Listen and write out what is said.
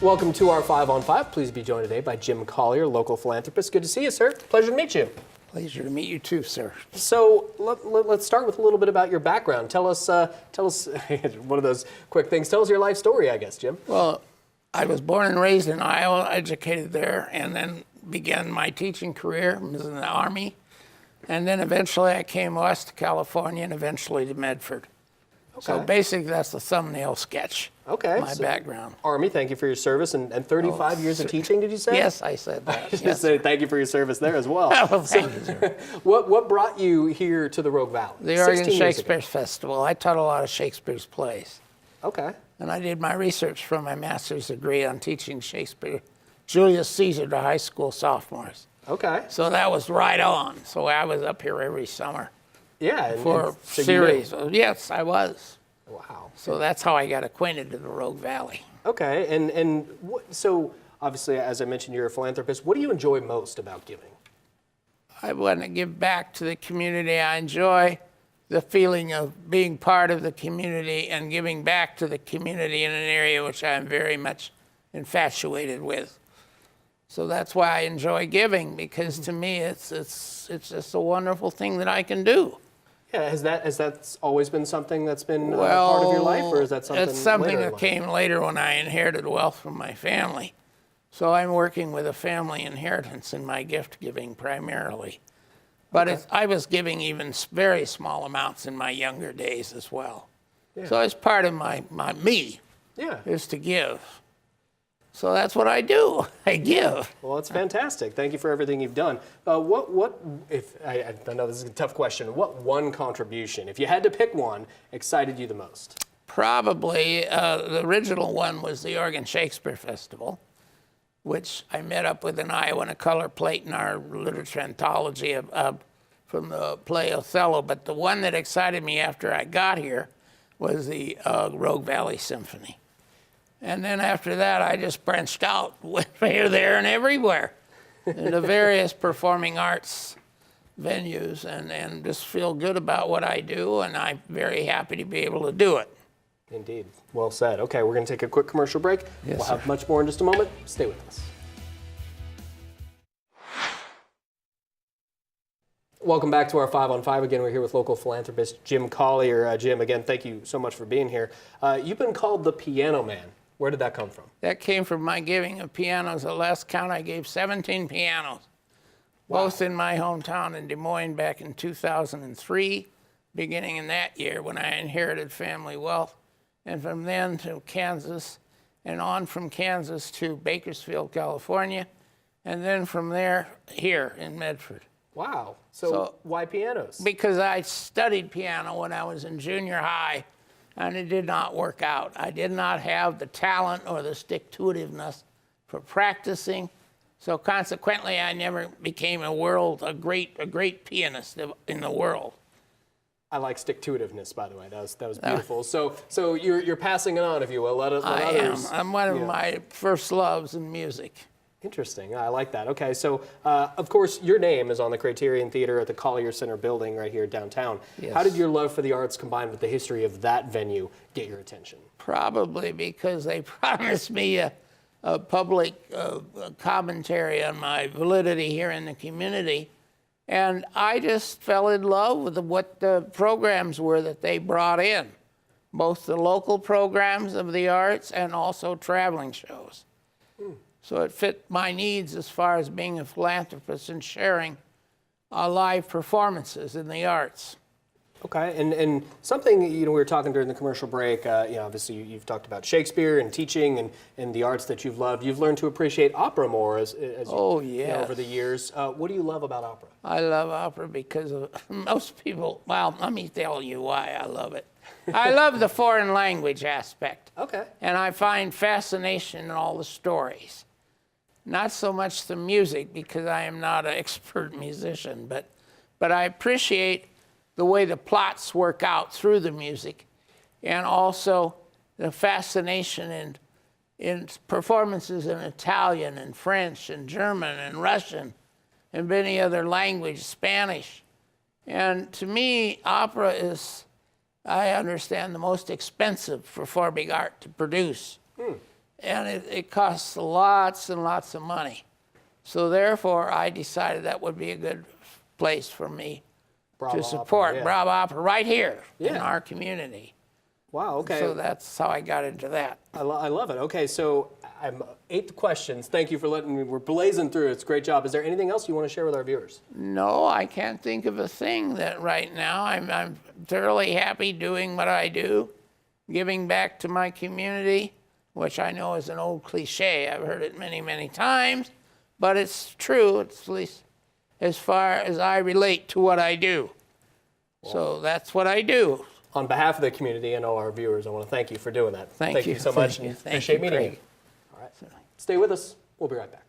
Welcome to our 5 on 5. Please be joined today by Jim Collier, local philanthropist. Good to see you, sir. Pleasure to meet you. Pleasure to meet you too, sir. So let's start with a little bit about your background. Tell us one of those quick things. Tell us your life story, I guess, Jim. Well, I was born and raised in Iowa, educated there, and then began my teaching career. I was in the Army. And then eventually I came west to California and eventually to Medford. Okay. So basically that's the thumbnail sketch. Okay. My background. Army, thank you for your service. And 35 years of teaching, did you say? Yes, I said that. I was going to say thank you for your service there as well. Well, thank you, sir. What brought you here to the Rogue Valley? The Oregon Shakespeare Festival. I taught a lot of Shakespeare's plays. Okay. And I did my research for my master's degree on teaching Shakespeare, Julius Caesar, to high school sophomores. Okay. So that was right on. So I was up here every summer. Yeah. For series. Yes, I was. Wow. So that's how I got acquainted to the Rogue Valley. Okay. And so obviously, as I mentioned, you're a philanthropist. What do you enjoy most about giving? I want to give back to the community. I enjoy the feeling of being part of the community and giving back to the community in an area which I am very much infatuated with. So that's why I enjoy giving, because to me it's just a wonderful thing that I can do. Yeah, has that always been something that's been part of your life, or is that something? It's something that came later when I inherited wealth from my family. So I'm working with a family inheritance in my gift giving primarily. But okay. I was giving even very small amounts in my younger days as well. Yeah. So it's part of my me, is to give. So that's what I do. I give. Well, that's fantastic. Thank you for everything you've done. What if I know this is a tough question. What one contribution, if you had to pick one, excited you the most? Probably the original one was the Oregon Shakespeare Festival, which I met up with in Iowa on a color plate in our literature anthology from the play Othello. But the one that excited me after I got here was the Rogue Valley Symphony. And then after that, I just branched out here, there, and everywhere in the various performing arts venues and just feel good about what I do, and I'm very happy to be able to do it. Indeed. Well said. Okay, we're going to take a quick commercial break. Yes, we'll have much more in just a moment. Stay with us. Welcome back to our 5 on 5. Again, we're here with local philanthropist Jim Collier. Jim, again, thank you so much for being here. You've been called the Piano Man. Where did that come from? That came from my giving of pianos. At last count, I gave 17 pianos, both in my hometown in Des Moines back in 2003, beginning in that year when I inherited family wealth, and from then to Kansas, and on from Kansas to Bakersfield, California, and then from there here in Medford. Wow. So why pianos? Because I studied piano when I was in junior high, and it did not work out. I did not have the talent or the stick-to-itiveness for practicing, so consequently I never became a great pianist in the world. I like stick-to-itiveness, by the way. That was beautiful. So you're passing it on, if you will. Let others. I'm one of my first loves in music. Interesting. I like that. Okay, so of course your name is on the Criterion Theater at the Collier Center building right here downtown. Yes. How did your love for the arts combined with the history of that venue get your attention? Probably because they promised me a public commentary on my validity here in the community, and I just fell in love with what the programs were that they brought in, both the local programs of the arts and also traveling shows. So it fit my needs as far as being a philanthropist and sharing live performances in the arts. Okay, and something, we were talking during the commercial break, obviously you've talked about Shakespeare and teaching and the arts that you've loved. You've learned to appreciate opera more as over the years. What do you love about opera? I love opera because most people, well, let me tell you why I love it. I love the foreign language aspect. Okay. And I find fascination in all the stories. Not so much the music, because I am not an expert musician, but I appreciate the way the plots work out through the music, and also the fascination in performances in Italian and French and German and Russian and many other languages, Spanish. And to me, opera is, I understand, the most expensive performing art to produce. and it costs lots and lots of money. So therefore, I decided that would be a good place for me to support Bravo Opera right here in our community. Wow, okay. So that's how I got into that. I love it. Okay, so I'm 8 questions. Thank you for letting me, we're blazing through. It's a great job. Is there anything else you want to share with our viewers? No, I can't think of a thing that right now. I'm thoroughly happy doing what I do, giving back to my community, which I know is an old cliche. I've heard it many, many times, but it's true, at least as far as I relate to what I do. So that's what I do. On behalf of the community and all our viewers, I want to thank you for doing that. Thank you so much, and appreciate meeting you. All right, stay with us. We'll be right back.